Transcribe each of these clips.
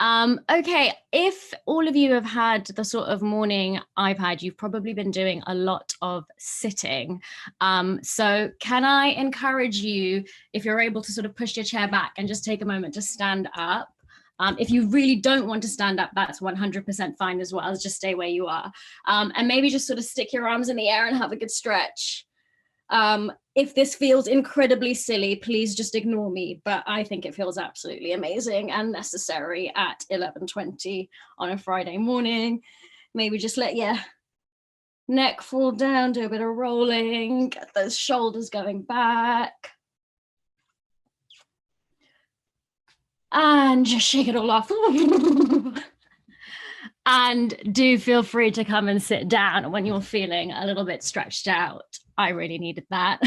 Okay, if all of you have had the sort of morning I've had, you've probably been doing a lot of sitting. So can I encourage you, if you're able to sort of push your chair back and just take a moment to stand up? If you really don't want to stand up, that's 100% fine as well. Just stay where you are. And maybe just sort of stick your arms in the air and have a good stretch. If this feels incredibly silly, please just ignore me, but I think it feels absolutely amazing and necessary at 11:20 on a Friday morning. Maybe just let your neck fall down, do a bit of rolling, get those shoulders going back. And just shake it all off. And do feel free to come and sit down when you're feeling a little bit stretched out. I really needed that.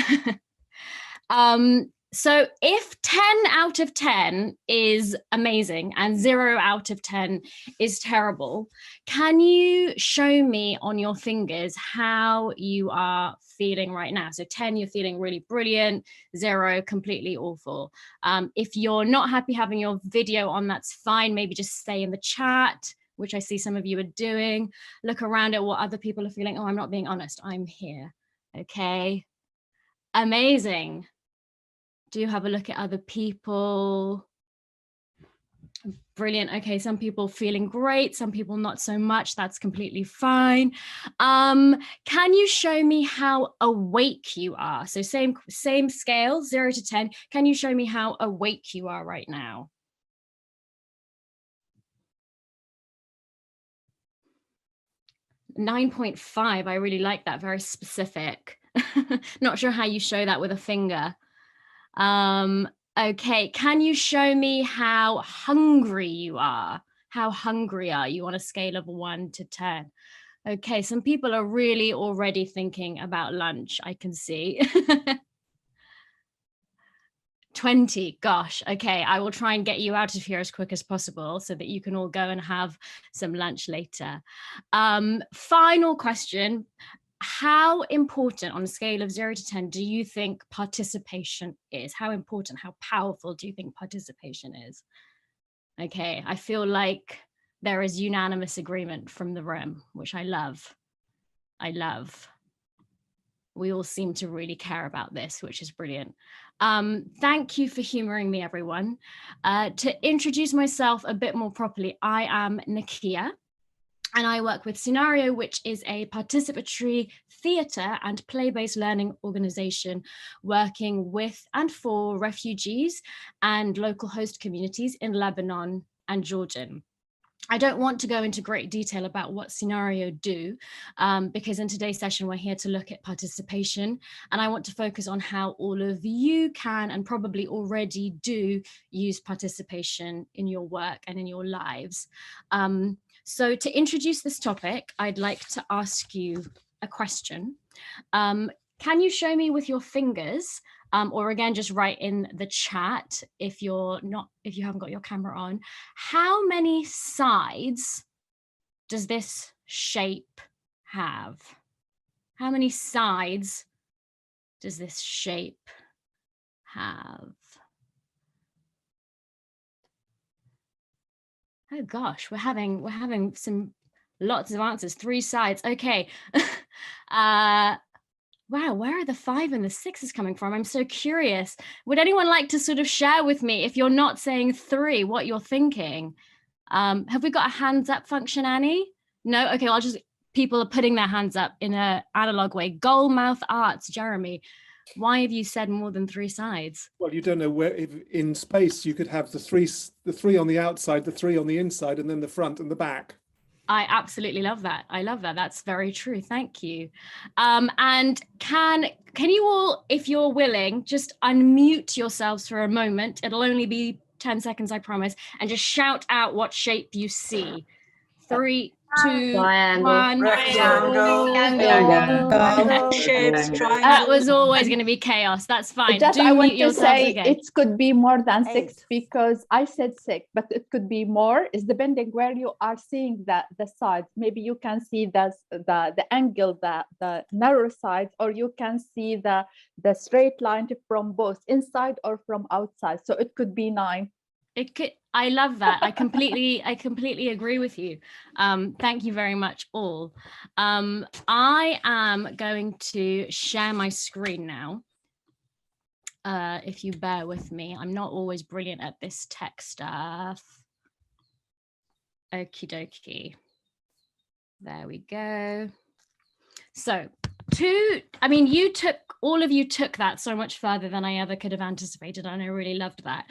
So if 10 out of 10 is amazing and 0 out of 10 is terrible, can you show me on your fingers how you are feeling right now? So 10, you're feeling really brilliant, 0, completely awful. If you're not happy having your video on, that's fine. Maybe just say in the chat, which I see some of you are doing. Look around at what other people are feeling. Oh, I'm not being honest, I'm here. Okay, amazing. Do have a look at other people. Brilliant. Okay, some people feeling great, some people not so much. That's completely fine. Can you show me how awake you are? So same scale, 0 to 10. Can you show me how awake you are right now? .5. I really like that, very specific. Not sure how you show that with a finger. Okay, can you show me how hungry you are? How hungry are you on a scale of 1 to 10? Okay, some people are really already thinking about lunch, I can see. 20, gosh, okay, I will try and get you out of here as quick as possible so that you can all go and have some lunch later. Final question. How important on a scale of 0 to 10 do you think participation is? How important, how powerful do you think participation is? Okay, I feel like there is unanimous agreement from the room, which I love. I love. We all seem to really care about this, which is brilliant. Thank you for humoring me, everyone. To introduce myself a bit more properly, I am Naqiya, and I work with Seenaryo, which is a participatory theatre and play-based learning organisation working with and for refugees and local host communities in Lebanon and Jordan. I don't want to go into great detail about what Seenaryo do, because in today's session, we're here to look at participation, and I want to focus on how all of you can and probably already do use participation in your work and in your lives. So to introduce this topic, I'd like to ask you a question. Can you show me with your fingers, or again, just write in the chat if you haven't got your camera on, how many sides does this shape have? How many sides does this shape have? Oh gosh, we're having lots of answers. 3 sides. Okay. Wow, where are the 5 and the 6s coming from? I'm so curious. Would anyone like to sort of share with me, if you're not saying 3, what you're thinking? Have we got a hands up function, Annie? No? Okay, well, people are putting their hands up in an analog way. Goalmouth Arts, Jeremy, why have you said more than 3 sides? Well, you don't know where, if in space you could have the three on the outside, the 3 on the inside, and then the front and the back. I absolutely love that. I love that. That's very true. Thank you. And can you all, if you're willing, just unmute yourselves for a moment? It'll only be 10 seconds, I promise, and just shout out what shape you see. 3, 2, Triangle. 1. Rectangle. That was always going to be chaos. That's fine. Just Do I want mute to yourselves say again. it could be more than 6 8. because I said 6, but it could be more. It's depending where you are seeing the sides. Maybe you can see the angle, the narrow sides, or you can see the straight line from both inside or from outside. So it could be 9. I love that. I completely agree with you. Thank you very much, all. I am going to share my screen now. If you bear with me, I'm not always brilliant at this tech stuff. Okie dokie. There we go. So all of you took that so much further than I ever could have anticipated, and I really loved that.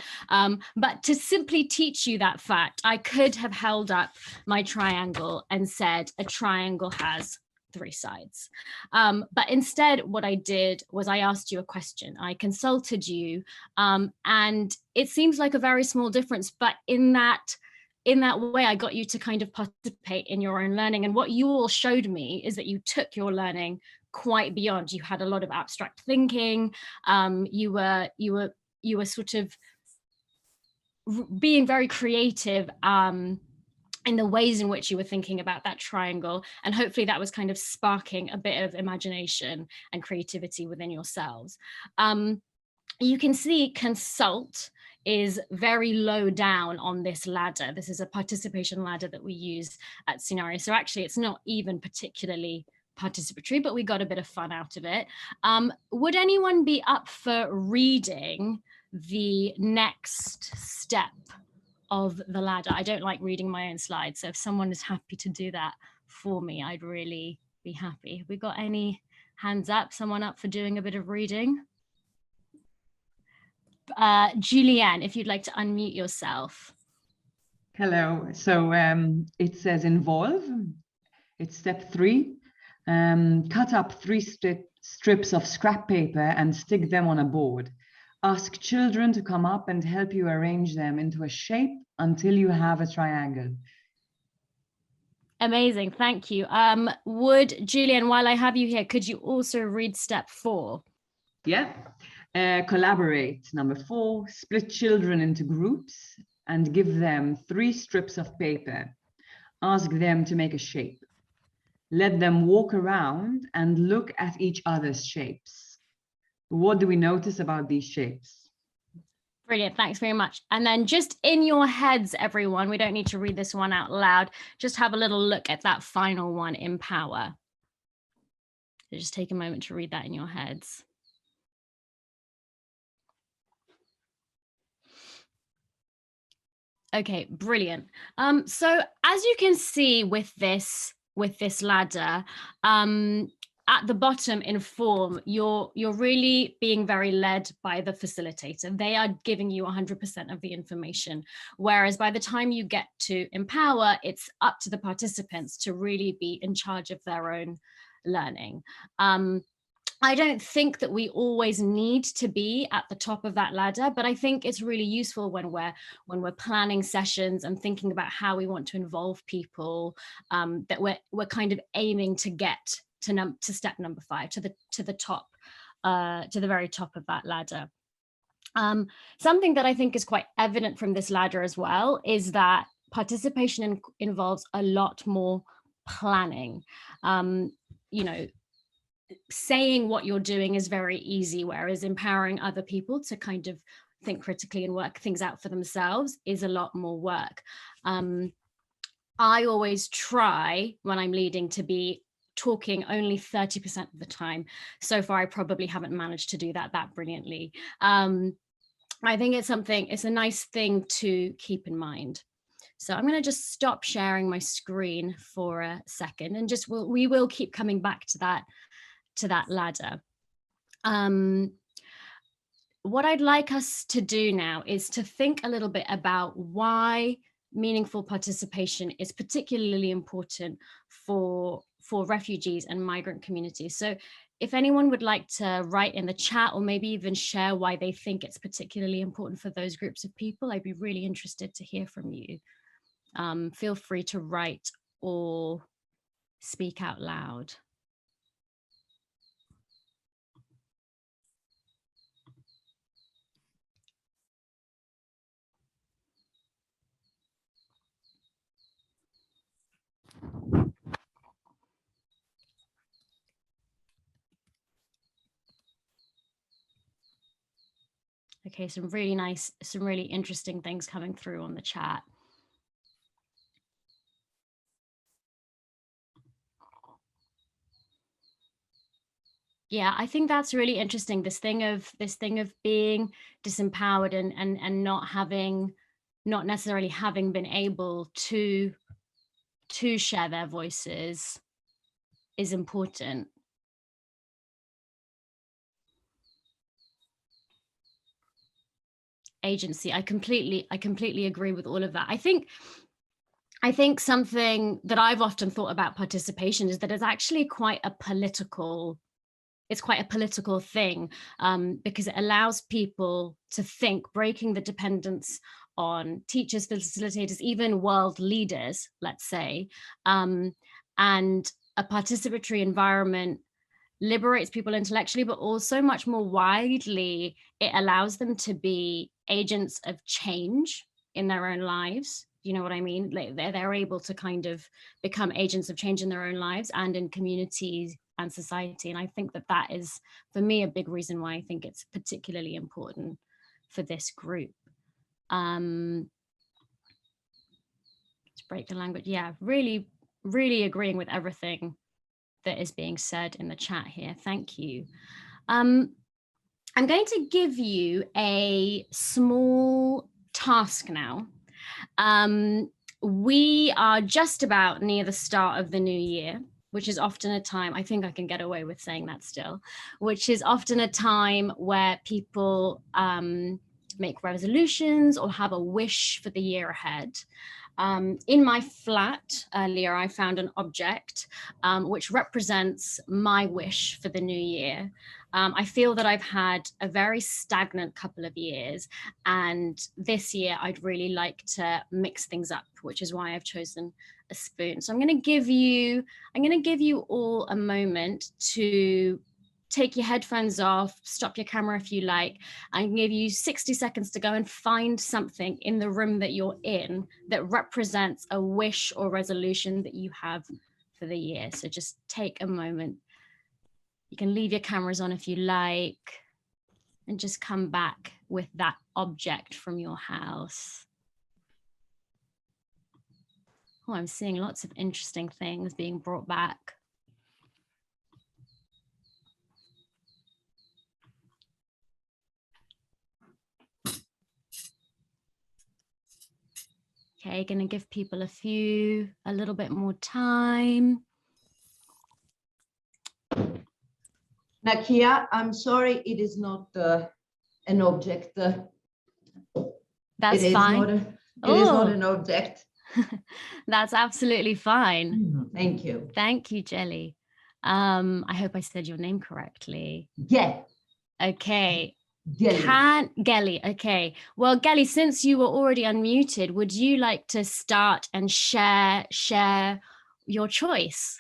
But to simply teach you that fact, I could have held up my triangle and said a triangle has 3 sides. But instead, what I did was I asked you a question. I consulted you, and it seems like a very small difference, but in that way, I got you to kind of participate in your own learning. And what you all showed me is that you took your learning quite beyond. You had a lot of abstract thinking. You were sort of being very creative in the ways in which you were thinking about that triangle. And hopefully that was kind of sparking a bit of imagination and creativity within yourselves. You can see consult is very low down on this ladder. This is a participation ladder that we use at Seenaryo. So actually it's not even particularly participatory, but we got a bit of fun out of it. Would anyone be up for reading the next step of the ladder? I don't like reading my own slides, so if someone is happy to do that for me, I'd really be happy. Have we got any hands up? Someone up for doing a bit of reading? Julianne, if you'd like to unmute yourself. Hello. So it says involve. It's step 3. Cut up 3 strips of scrap paper and stick them on a board. Ask children to come up and help you arrange them into a shape until you have a triangle. Amazing, thank you. Would Julianne, while I have you here, could you also read step 4? Yeah. Collaborate. Number 4, split children into groups and give them 3 strips of paper. Ask them to make a shape. Let them walk around and look at each other's shapes. What do we notice about these shapes? Brilliant, thanks very much. And then just in your heads, everyone, we don't need to read this one out loud, just have a little look at that final one, empower. So just take a moment to read that in your heads. Okay, brilliant. So as you can see with this ladder, at the bottom in form, you're really being very led by the facilitator. They are giving you 100% of the information. Whereas by the time you get to empower, it's up to the participants to really be in charge of their own learning. I don't think that we always need to be at the top of that ladder, but I think it's really useful when we're planning sessions and thinking about how we want to involve people, that we're kind of aiming to get to step number 5, to the top, to the very top of that ladder. Something that I think is quite evident from this ladder as well is that participation involves a lot more planning. You know, saying what you're doing is very easy, whereas empowering other people to kind of think critically and work things out for themselves is a lot more work. I always try when I'm leading to be talking only 30% of the time. So far, I probably haven't managed to do that brilliantly. I think it's a nice thing to keep in mind. So I'm going to just stop sharing my screen for a second, and we will keep coming back to that ladder. What I'd like us to do now is to think a little bit about why meaningful participation is particularly important for refugees and migrant communities. So if anyone would like to write in the chat or maybe even share why they think it's particularly important for those groups of people, I'd be really interested to hear from you. Feel free to write or speak out loud. Okay, some really nice, some really interesting things coming through on the chat. Yeah, I think that's really interesting. This thing of being disempowered and not necessarily having been able to share their voices is important. Agency. I completely agree with all of that. I think something that I've often thought about participation is that it's actually quite a political thing, because it allows people to think, breaking the dependence on teachers, facilitators, even world leaders, let's say, and a participatory environment liberates people intellectually, but also much more widely, it allows them to be agents of change in their own lives. You know what I mean? Like they're able to kind of become agents of change in their own lives and in communities and society. And I think that is, for me, a big reason why I think it's particularly important for this group. To break the language. Yeah, really, really agreeing with everything that is being said in the chat here. Thank you. I'm going to give you a small task now. We are just about near the start of the new year, which is often a time, I think I can get away with saying that still, which is often a time where people make resolutions or have a wish for the year ahead. In my flat earlier, I found an object which represents my wish for the new year. I feel that I've had a very stagnant couple of years, and this year I'd really like to mix things up, which is why I've chosen a spoon. So I'm going to give you all a moment to take your headphones off, stop your camera if you like. I can give you 60 seconds to go and find something in the room that you're in that represents a wish or resolution that you have for the year. So just take a moment. You can leave your cameras on if you like, and just come back with that object from your house. Oh, I'm seeing lots of interesting things being brought back. Okay, gonna give people a little bit more time. Naqiya, I'm sorry, it is not an object. That's fine. It is not an object. That's absolutely fine. Thank you. Thank you, Jelly. I hope I said your name correctly. Yeah. Okay. Gelly. Gelly. Okay. Well, Gelly, since you were already unmuted, would you like to start and share your choice?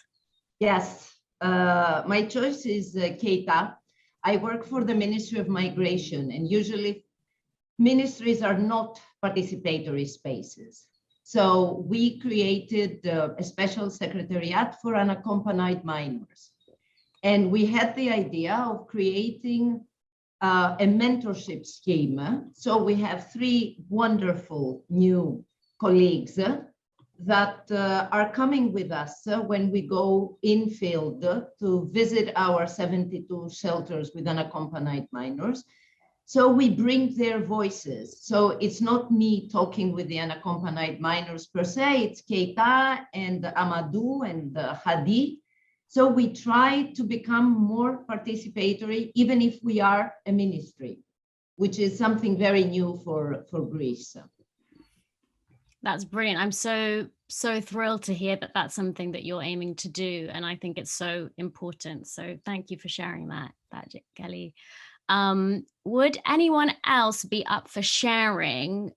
Yes. My choice is Keita. I work for the Ministry of Migration, and usually ministries are not participatory spaces. So we created a special secretariat for unaccompanied minors. And we had the idea of creating a mentorship scheme. So we have 3 wonderful new colleagues that are coming with us when we go in field to visit our 72 shelters with unaccompanied minors. So we bring their voices. So it's not me talking with the unaccompanied minors per se, it's Keita and Amadou and Hadi. So we try to become more participatory, even if we are a ministry, which is something very new for Greece. That's brilliant. I'm so thrilled to hear that that's something that you're aiming to do. And I think it's so important. So thank you for sharing that Kelly. Would anyone else be up for sharing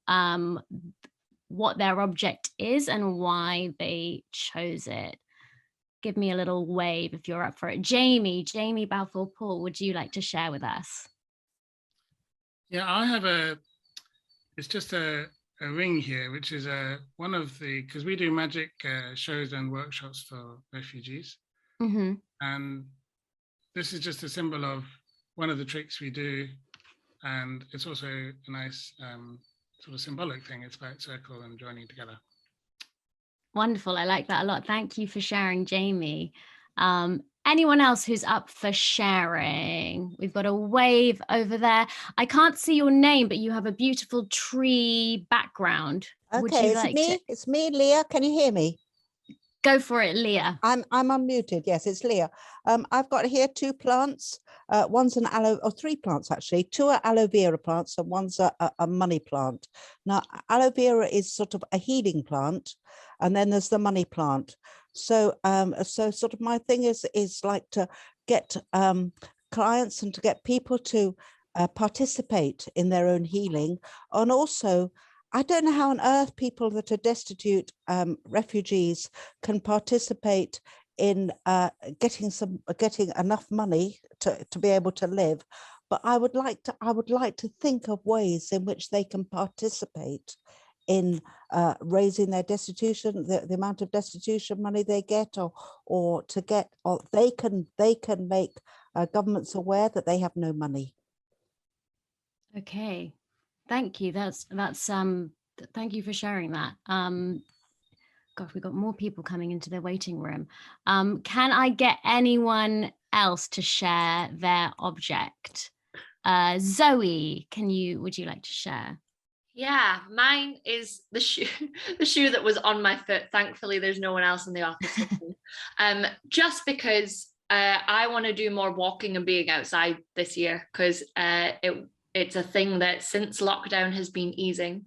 what their object is and why they chose it? Give me a little wave if you're up for it. Jamie Balfour Paul, would you like to share with us? Yeah, I have it's just a ring here, which is one of because we do magic shows and workshops for refugees. Mm-hmm. And this is just a symbol of one of the tricks we do and it's also a nice sort of symbolic thing. It's about circle and joining together. Wonderful. I like that a lot. Thank you for sharing, Jamie. Anyone else who's up for sharing? We've got a wave over there. I can't see your name, but you have a beautiful tree background. Would Okay, you like to it's me, Leah. Can you hear me? go for it, Leah? I'm unmuted. Yes, it's Leah. I've got here 2 plants. One's an aloe, or 3 plants actually. 2 are aloe vera plants and one's a money plant. Now, aloe vera is sort of a healing plant, and then there's the money plant. So, so sort of my thing is like to get clients and to get people to participate in their own healing, and also, I don't know how on earth people that are destitute refugees can participate in getting enough money to be able to live. But I would like to think of ways in which they can participate in raising their destitution, the amount of destitution money they get, or they can make governments aware that they have no money. Okay. Thank you. That's thank you for sharing that. Gosh, we've got more people coming into the waiting room. Can I get anyone else to share their object? Zoe, would you like to share? Yeah, mine is the shoe, the shoe that was on my foot. Thankfully, there's no one else in the office with me. Just because I want to do more walking and being outside this year, because it's a thing that since lockdown has been easing,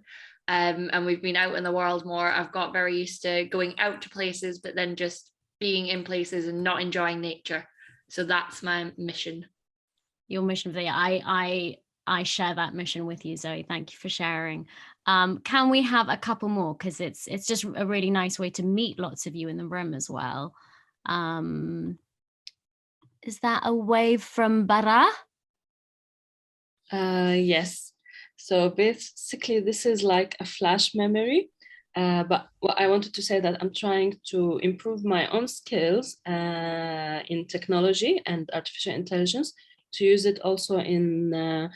and we've been out in the world more. I've got very used to going out to places, but then just being in places and not enjoying nature. So that's my mission. Your mission for the year. I share that mission with you, Zoe. Thank you for sharing. Can we have a couple more? Because it's just a really nice way to meet lots of you in the room as well. Is that a wave from Bara? Yes. So basically, this is like a flash memory. But what I wanted to say that I'm trying to improve my own skills in technology and artificial intelligence, to use it also in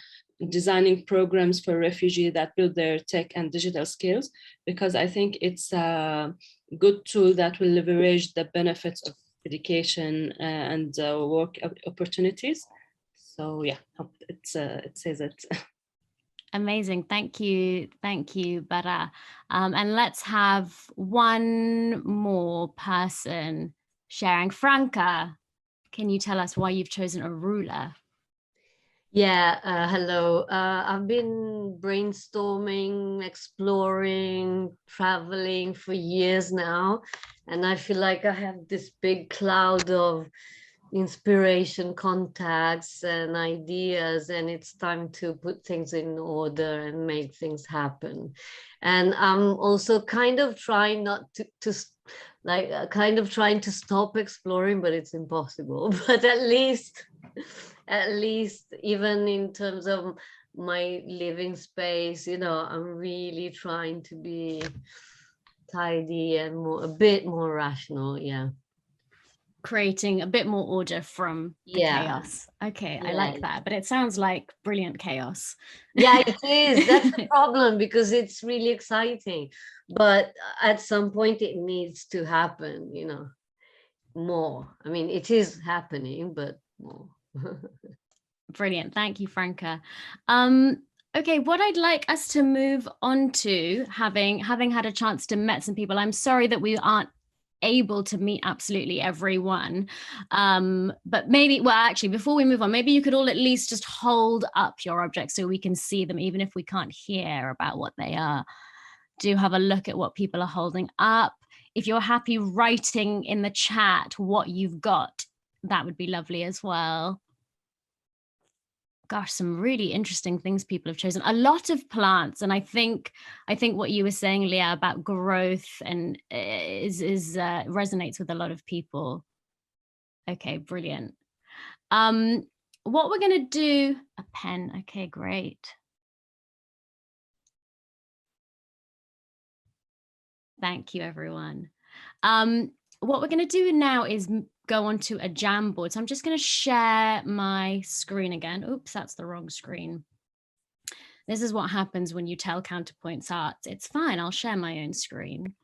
designing programs for refugees that build their tech and digital skills, because I think it's a good tool that will leverage the benefits of education and work opportunities. So yeah, it says it. Amazing. Thank you, Bara. And let's have one more person sharing. Franca, can you tell us why you've chosen a ruler? Yeah, hello. I've been brainstorming, exploring, traveling for years now, and I feel like I have this big cloud of inspiration, contacts, and ideas, and it's time to put things in order and make things happen. And I'm also kind of trying not to kind of trying to stop exploring, but it's impossible. But at least even in terms of my living space, I'm really trying to be tidy and a bit more rational. Yeah. Creating a bit more order from the chaos. Okay, I like that, but it sounds like brilliant chaos. Yeah, it is. That's the problem, because it's really exciting, but at some point it needs to happen, more. I mean, it is happening, but more. Brilliant. Thank you, Franca. Okay, what I'd like us to move on to, having had a chance to meet some people, I'm sorry that we aren't able to meet absolutely everyone, but maybe, well, actually, before we move on, maybe you could all at least just hold up your objects so we can see them, even if we can't hear about what they are. Do have a look at what people are holding up. If you're happy writing in the chat what you've got, that would be lovely as well. Gosh, some really interesting things people have chosen. A lot of plants, and I think what you were saying, Leah, about growth and resonates with a lot of people. Okay, brilliant. What we're going to do, a pen. Okay, great. Thank you, everyone. What we're going to do now is go onto a Jamboard. So I'm just going to share my screen again. Oops, that's the wrong screen. This is what happens when you tell Counterpoints Arts, it's fine, I'll share my own screen.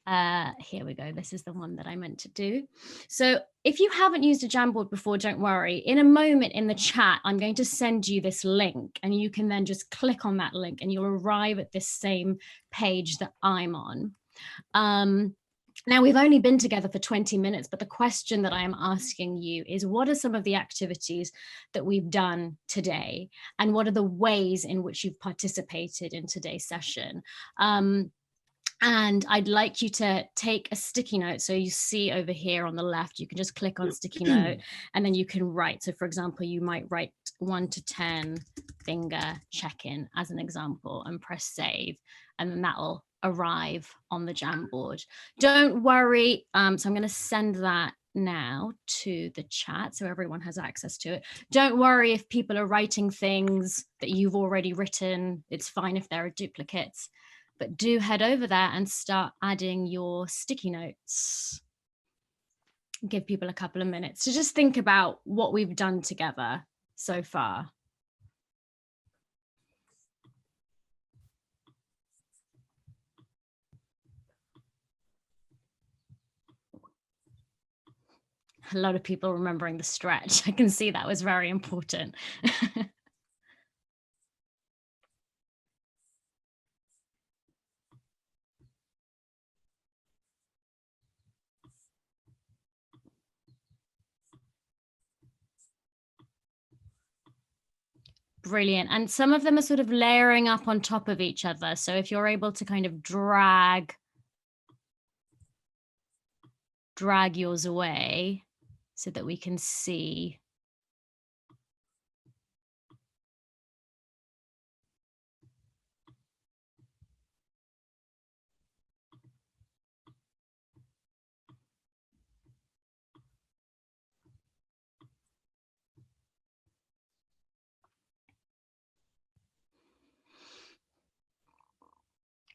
Here we go. This is the one that I meant to do. So if you haven't used a Jamboard before, don't worry. In a moment in the chat, I'm going to send you this link, and you can then just click on that link and you'll arrive at this same page that I'm on. Now, we've only been together for 20 minutes, but the question that I am asking you is, what are some of the activities that we've done today? And what are the ways in which you've participated in today's session? And I'd like you to take a sticky note. So you see over here on the left, you can just click on sticky note and then you can write. So for example, you might write 1 to 10 finger check-in as an example and press save. And then that'll arrive on the Jamboard. Don't worry. So I'm going to send that now to the chat so everyone has access to it. Don't worry if people are writing things that you've already written. It's fine if there are duplicates. But do head over there and start adding your sticky notes. Give people a couple of minutes to just think about what we've done together so far. A lot of people remembering the stretch. I can see that was very important. Brilliant. And some of them are sort of layering up on top of each other. So if you're able to kind of drag yours away so that we can see.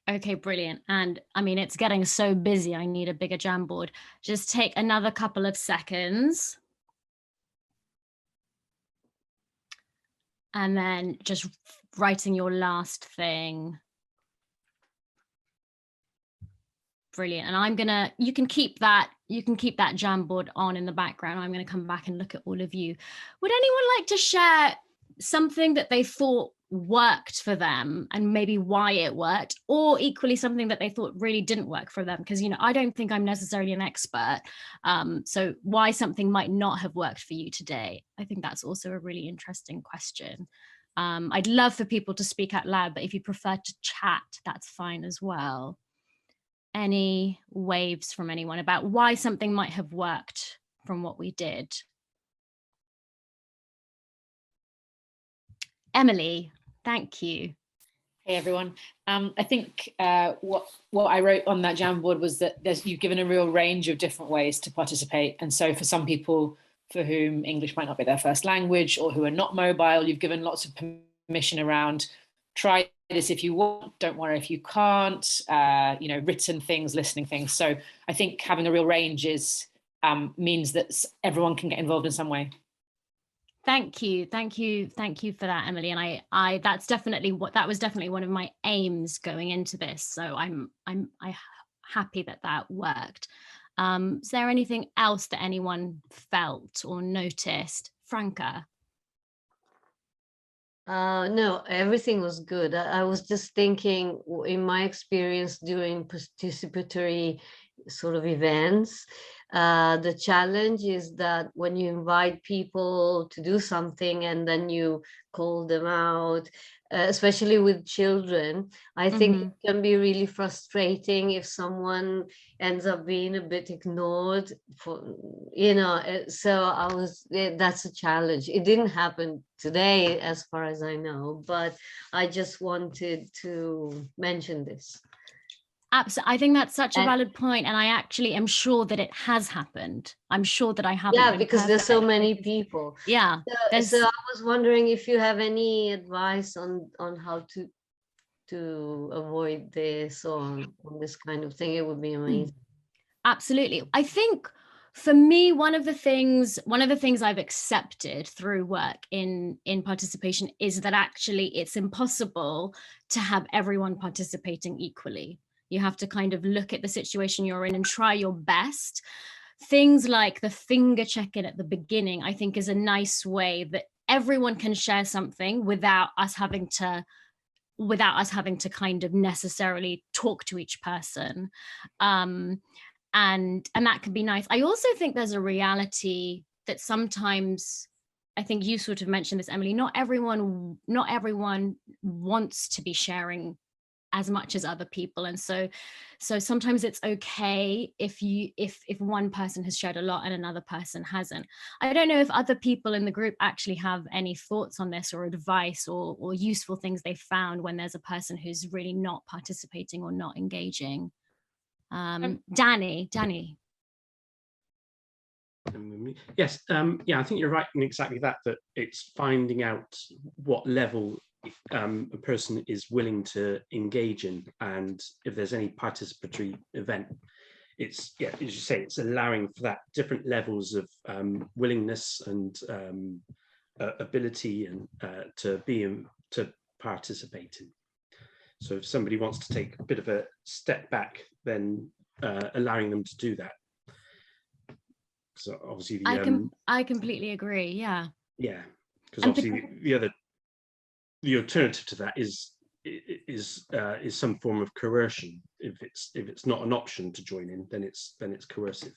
Okay, brilliant. And I mean, it's getting so busy. I need a bigger Jamboard. Just take another couple of seconds. And then just writing your last thing. Brilliant. And you can keep that Jamboard on in the background. I'm going to come back and look at all of you. Would anyone like to share something that they thought worked for them and maybe why it worked, or equally something that they thought really didn't work for them? Because, you know, I don't think I'm necessarily an expert. So why something might not have worked for you today? I think that's also a really interesting question. I'd love for people to speak out loud, but if you prefer to chat, that's fine as well. Any waves from anyone about why something might have worked from what we did? Emily, thank you. Hey everyone. I think what I wrote on that Jamboard was that you've given a real range of different ways to participate. And so for some people for whom English might not be their first language or who are not mobile, you've given lots of permission around try this if you want, don't worry if you can't, you know, written things, listening things. So I think having a real range means that everyone can get involved in some way. Thank you for that, Emily. And that was definitely one of my aims going into this. So I'm happy that worked. Is there anything else that anyone felt or noticed? Franca? No, everything was good. I was just thinking, in my experience during participatory sort of events, the challenge is that when you invite people to do something and then you call them out, especially with children, I think it can be really frustrating if someone ends up being a bit ignored for, you know, so that's a challenge. It didn't happen today as far as I know, but I just wanted to mention this. Absolutely. I think that's such a valid point, and I actually am sure that it has happened. I'm sure that I haven't. Yeah, because there's so many people. Yeah. So I was wondering if you have any advice on how to avoid this or on this kind of thing. It would be amazing. Absolutely. I think For me, one of the things I've accepted through work in participation is that actually it's impossible to have everyone participating equally. You have to kind of look at the situation you're in and try your best. Things like the finger check-in at the beginning, I think, is a nice way that everyone can share something without us having to kind of necessarily talk to each person. And that can be nice. I also think there's a reality that sometimes, I think you sort of mentioned this, Emily, not everyone wants to be sharing as much as other people. And so sometimes it's okay if one person has shared a lot and another person hasn't. I don't know if other people in the group actually have any thoughts on this or advice or useful things they found when there's a person who's really not participating or not engaging. Danny. Yes, yeah, I think you're right in exactly that it's finding out what level a person is willing to engage in, and if there's any participatory event, it's, yeah, as you say, it's allowing for that different levels of willingness and ability and to participate in. So if somebody wants to take a bit of a step back, then allowing them to do that. So obviously, I completely agree. Yeah. Yeah, because obviously the alternative to that is some form of coercion. If it's not an option to join in, then it's coercive.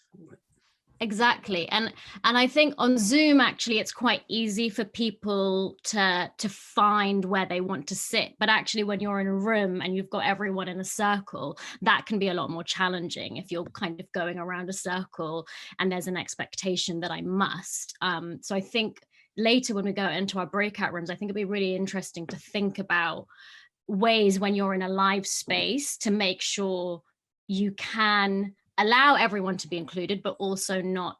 Exactly. And I think on Zoom, actually, it's quite easy for people to find where they want to sit. But actually, when you're in a room and you've got everyone in a circle, that can be a lot more challenging if you're kind of going around a circle and there's an expectation that I must. So I think later when we go into our breakout rooms, I think it'd be really interesting to think about ways when you're in a live space to make sure you can allow everyone to be included, but also not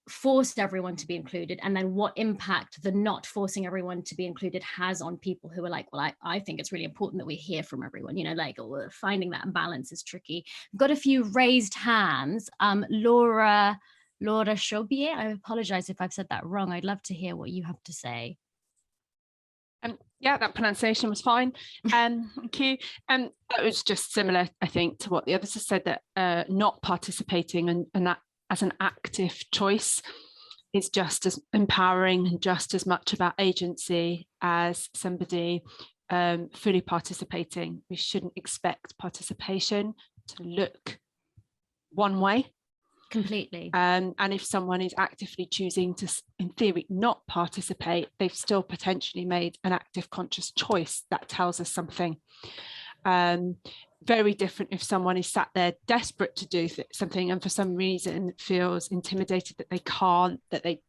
force everyone to be included. And then what impact the not forcing everyone to be included has on people who are like, well, I think it's really important that we hear from everyone, like finding that balance is tricky. We've got a few raised hands. Laura Chaubier, I apologize if I've said that wrong. I'd love to hear what you have to say. Yeah, that pronunciation was fine. Thank you. That was just similar, I think, to what the others have said, that not participating and that as an active choice is just as empowering and just as much about agency as somebody fully participating. We shouldn't expect participation to look one way. Completely. And if someone is actively choosing to, in theory, not participate, they've still potentially made an active conscious choice that tells us something. Very different if someone is sat there desperate to do something and for some reason feels intimidated that they can't, that they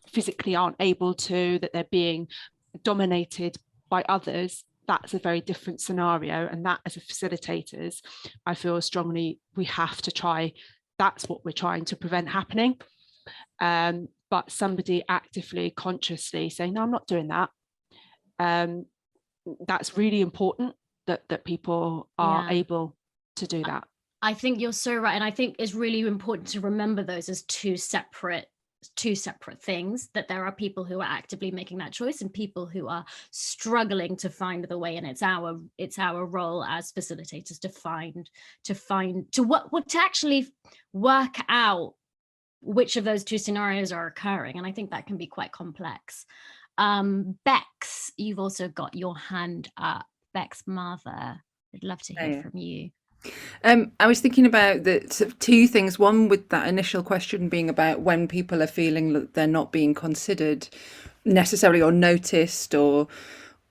physically aren't able to, that they're being dominated by others. That's a very different scenario. And that, as a facilitators, I feel strongly we have to try. That's what we're trying to prevent happening. But somebody actively, consciously saying, no, I'm not doing that. That's really important that people are able to do that. I think you're so right. And I think it's really important to remember those as two separate things, that there are people who are actively making that choice and people who are struggling to find the way. And it's our role as facilitators to actually work out which of those two scenarios are occurring. And I think that can be quite complex. Bex, you've also got your hand up. Bex Martha, I'd love to hear from you. I was thinking about the sort of two things. One, with that initial question being about when people are feeling that they're not being considered necessarily, or noticed, or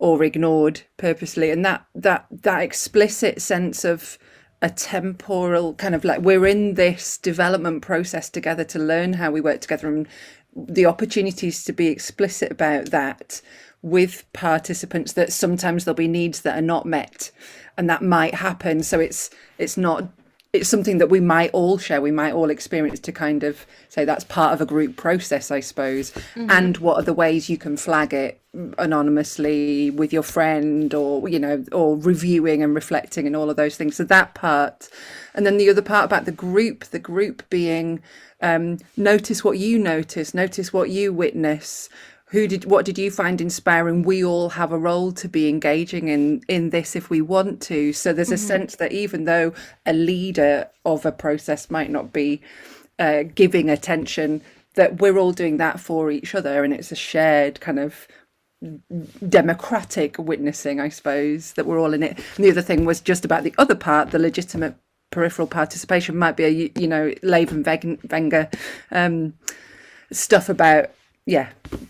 ignored purposely, and that explicit sense of a temporal kind of like, we're in this development process together to learn how we work together, and the opportunities to be explicit about that with participants, that sometimes there'll be needs that are not met, and that might happen. So it's not it's something that we might all share, we might all experience, to kind of say that's part of a group process, I suppose. And what are the ways you can flag it anonymously with your friend, or, you know, or reviewing and reflecting and all of those things. So that part. And then the other part about the group being, notice what you notice what you witness. What did you find inspiring? We all have a role to be engaging in this if we want to. So there's a sense that even though a leader of a process might not be giving attention, that we're all doing that for each other, and it's a shared kind of democratic witnessing, I suppose, that we're all in it. And the other thing was just about the other part, the legitimate peripheral participation might be a, you know, Lev and Wenger stuff about, yeah,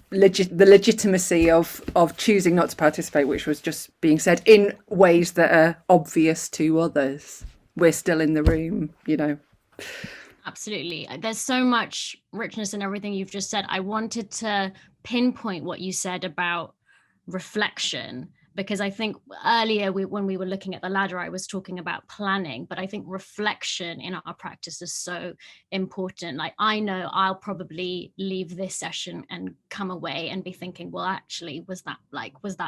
the legitimacy of choosing not to participate, which was just being said in ways that are obvious to others. We're still in the room, you know. Absolutely. There's so much richness in everything you've just said. I wanted to pinpoint what you said about reflection, because I think earlier when we were looking at the ladder, I was talking about planning, but I think reflection in our practice is so important. Like, I know I'll probably leave this session and come away and be thinking, well, actually, was that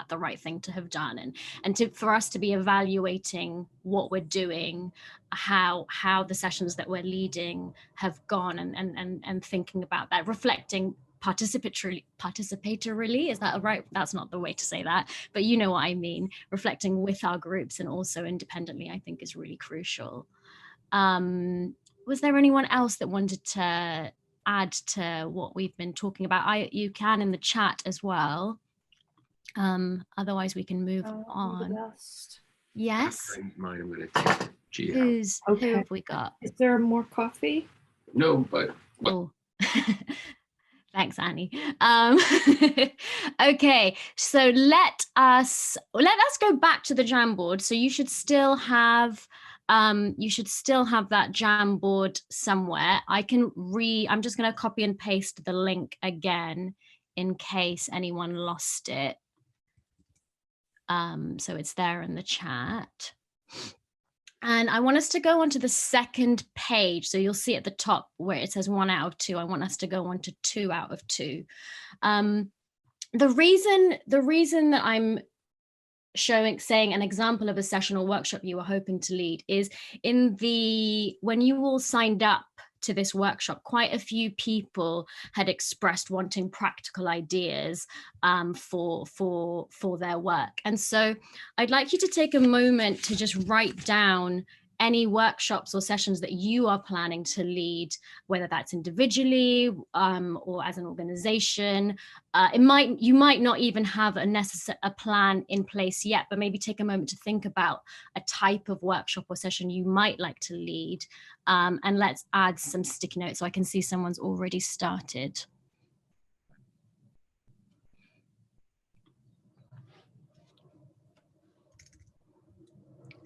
the right thing to have done? And for us to be evaluating what we're doing, how the sessions that we're leading have gone, and thinking about that, reflecting participatorily, is that right? That's not the way to say that, but you know what I mean. Reflecting with our groups and also independently, I think, is really crucial. Was there anyone else that wanted to add to what we've been talking about? You can in the chat as well. Otherwise we can move on. Yes. Who have we got? Is there more coffee? No, but oh. Thanks, Annie. Okay, so let us go back to the Jamboard. So you should still have that Jamboard somewhere. I'm just going to copy and paste the link again in case anyone lost it. So it's there in the chat. And I want us to go onto the second page. So you'll see at the top where it says 1 out of 2. I want us to go on to 2 out of 2. The reason that I'm saying an example of a session or workshop you were hoping to lead is when you all signed up to this workshop, quite a few people had expressed wanting practical ideas for their work. And so I'd like you to take a moment to just write down any workshops or sessions that you are planning to lead, whether that's individually or as an organization. You might not even have a plan in place yet, but maybe take a moment to think about a type of workshop or session you might like to lead. And let's add some sticky notes. So I can see someone's already started.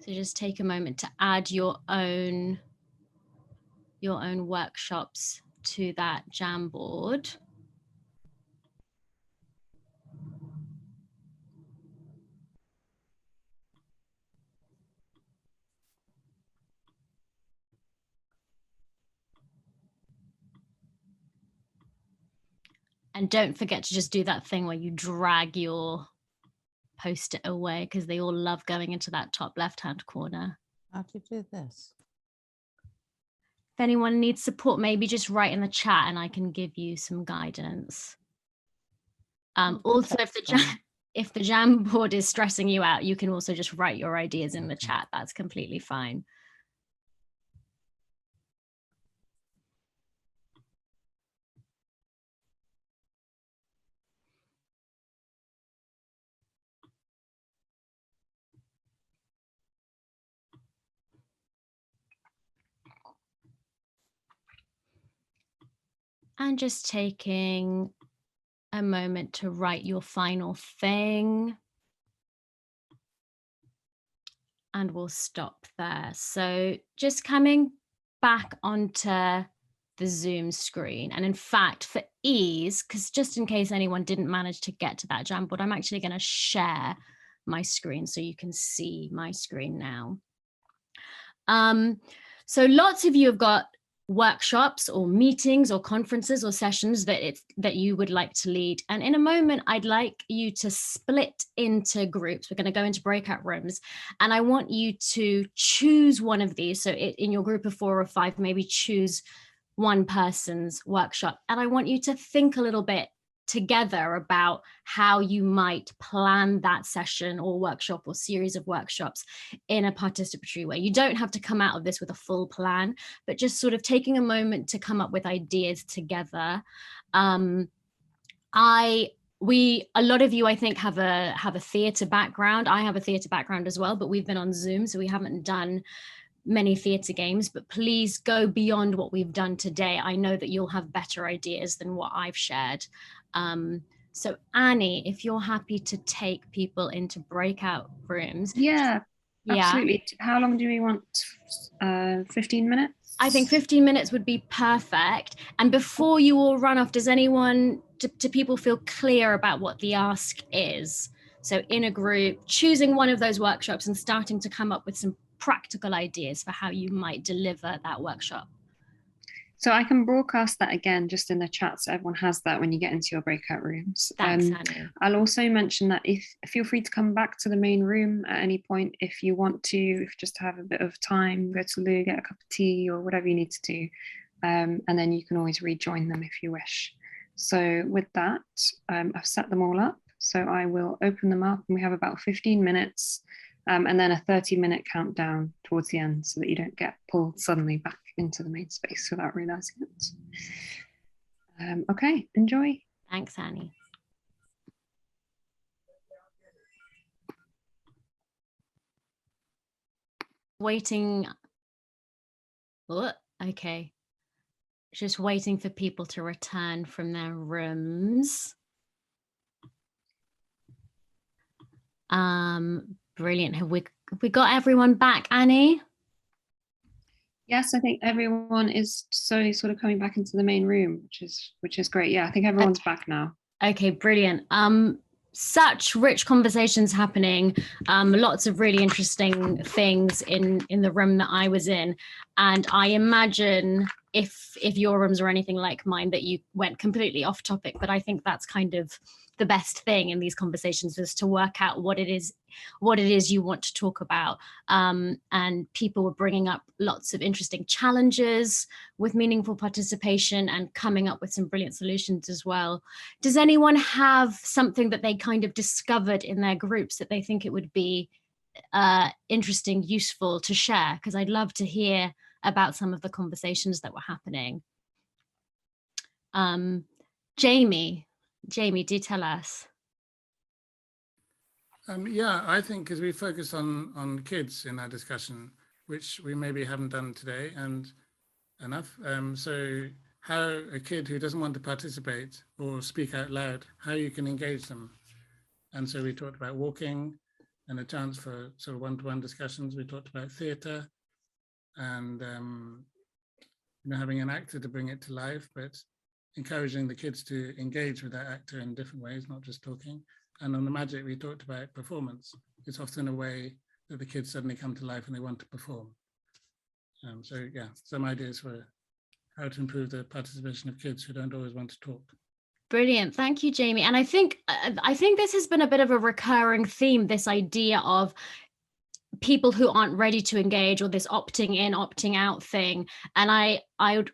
So just take a moment to add your own workshops to that Jamboard. And don't forget to just do that thing where you drag your post-it away, because they all love going into that top left-hand corner. How do you do this? If anyone needs support, maybe just write in the chat and I can give you some guidance. Also, if the Jamboard is stressing you out, you can also just write your ideas in the chat. That's completely fine. And just taking a moment to write your final thing. And we'll stop there. So just coming back onto the Zoom screen. And in fact, for ease, because just in case anyone didn't manage to get to that Jamboard, I'm actually going to share my screen so you can see my screen now. So lots of you have got workshops or meetings or conferences or sessions that you would like to lead. And in a moment, I'd like you to split into groups. We're going to go into breakout rooms, and I want you to choose one of these. So in your group of 4 or 5, maybe choose one person's workshop. And I want you to think a little bit together about how you might plan that session or workshop or series of workshops in a participatory way. You don't have to come out of this with a full plan, but just sort of taking a moment to come up with ideas together. A lot of you, I think, have a theatre background. I have a theatre background as well, but we've been on Zoom, so we haven't done many theatre games, but please go beyond what we've done today. I know that you'll have better ideas than what I've shared. So Annie, if you're happy to take people into breakout rooms. Yeah, absolutely. How long do we want? 15 minutes? I think 15 minutes would be perfect. And before you all run off, does anyone, do people feel clear about what the ask is? So in a group, choosing one of those workshops and starting to come up with some practical ideas for how you might deliver that workshop. So I can broadcast that again just in the chat, so everyone has that when you get into your breakout rooms. Thanks, Annie. I'll also mention that feel free to come back to the main room at any point if you want to, if just have a bit of time, go to loo, get a cup of tea or whatever you need to do. And then you can always rejoin them if you wish. So with that, I've set them all up. So I will open them up, and we have about 15 minutes and then a 30-minute countdown towards the end so that you don't get pulled suddenly back into the main space without realizing it. Okay, enjoy. Thanks, Annie. Waiting. Oh, okay. Just waiting for people to return from their rooms. Brilliant. Have we got everyone back, Annie? Yes, I think everyone is slowly sort of coming back into the main room, which is great. Yeah, I think everyone's back now. Okay, brilliant. Such rich conversations happening, lots of really interesting things in the room that I was in. And I imagine if your rooms are anything like mine, that you went completely off topic, but I think that's kind of the best thing in these conversations, is to work out what it is you want to talk about. And people were bringing up lots of interesting challenges with meaningful participation and coming up with some brilliant solutions as well. Does anyone have something that they kind of discovered in their groups that they think it would be interesting, useful to share? Because I'd love to hear about some of the conversations that were happening. Jamie, do tell us. Yeah, I think because we focus on kids in our discussion, which we maybe haven't done today and enough. So how a kid who doesn't want to participate or speak out loud, how you can engage them. And so we talked about walking and a chance for sort of one-to-one discussions. We talked about theatre and having an actor to bring it to life, but encouraging the kids to engage with that actor in different ways, not just talking. And on the magic, we talked about performance. It's often a way that the kids suddenly come to life and they want to perform. So yeah, some ideas for how to improve the participation of kids who don't always want to talk. Brilliant. Thank you, Jamie. And I think this has been a bit of a recurring theme, this idea of people who aren't ready to engage, or this opting in, opting out thing. And I'd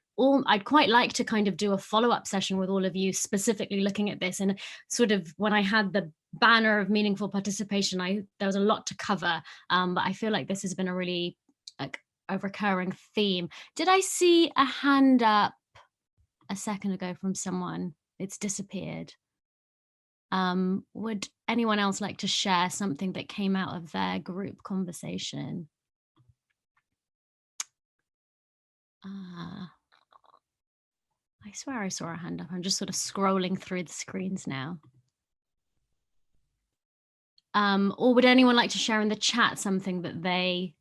quite like to kind of do a follow-up session with all of you, specifically looking at this. And sort of when I had the banner of meaningful participation, there was a lot to cover, but I feel like this has been a really a recurring theme. Did I see a hand up a second ago from someone? It's disappeared. Would anyone else like to share something that came out of their group conversation? I swear I saw a hand up. I'm just sort of scrolling through the screens now. Or would anyone like to share in the chat something that they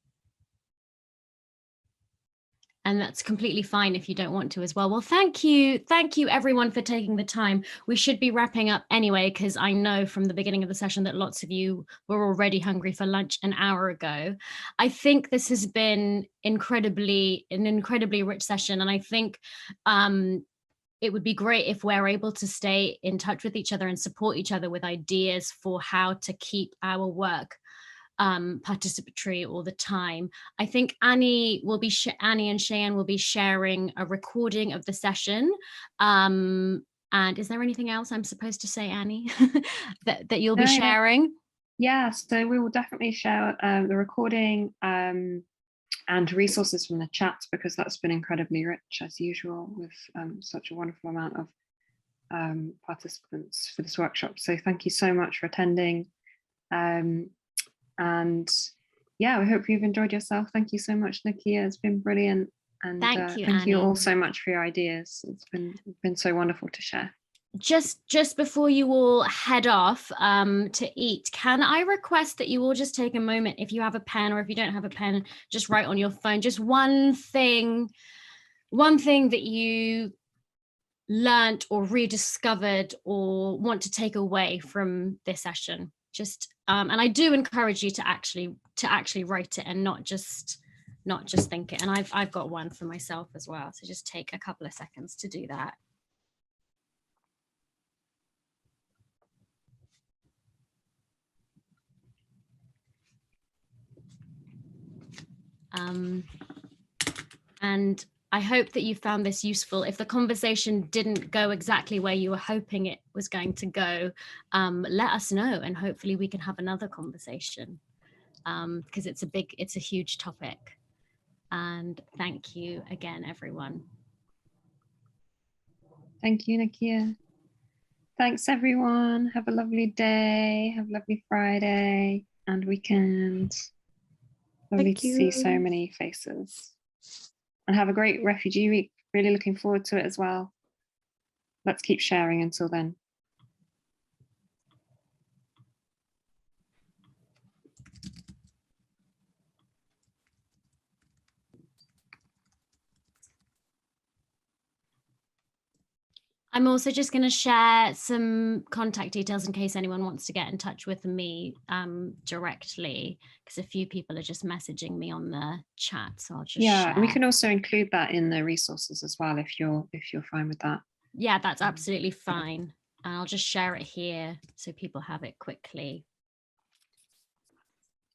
And that's completely fine if you don't want to as well. Well, thank you everyone for taking the time. We should be wrapping up anyway, because I know from the beginning of the session that lots of you were already hungry for lunch an hour ago. I think this has been an incredibly rich session, and I think it would be great if we're able to stay in touch with each other and support each other with ideas for how to keep our work participatory all the time. I think Annie and Cheyenne will be sharing a recording of the session. And is there anything else I'm supposed to say, Annie, that you'll be sharing? Yeah, so we will definitely share the recording and resources from the chat, because that's been incredibly rich as usual with such a wonderful amount of participants for this workshop. So thank you so much for attending. And yeah, we hope you've enjoyed yourself. Thank you so much, Naqiya. It's been brilliant. And thank you all so much for your ideas. It's been so wonderful to share. Just before you all head off to eat, can I request that you all just take a moment, if you have a pen, or if you don't have a pen, just write on your phone, just one thing that you learned or rediscovered or want to take away from this session. Just and I do encourage you to actually write it and not just think it. And I've got one for myself as well. So just take a couple of seconds to do that. And I hope that you found this useful. If the conversation didn't go exactly where you were hoping it was going to go, let us know, and hopefully we can have another conversation, because it's a huge topic. And thank you again, everyone. Thank you, Naqiya. Thanks, everyone. Have a lovely day. Have a lovely Friday and weekend. Lovely to see so many faces. And have a great Refugee Week. Really looking forward to it as well. Let's keep sharing until then. I'm also just going to share some contact details in case anyone wants to get in touch with me directly, because a few people are just messaging me on the chat. So I'll just share. And we can also include that in the resources as well, if you're fine with that. Yeah, that's absolutely fine. And I'll just share it here so people have it quickly.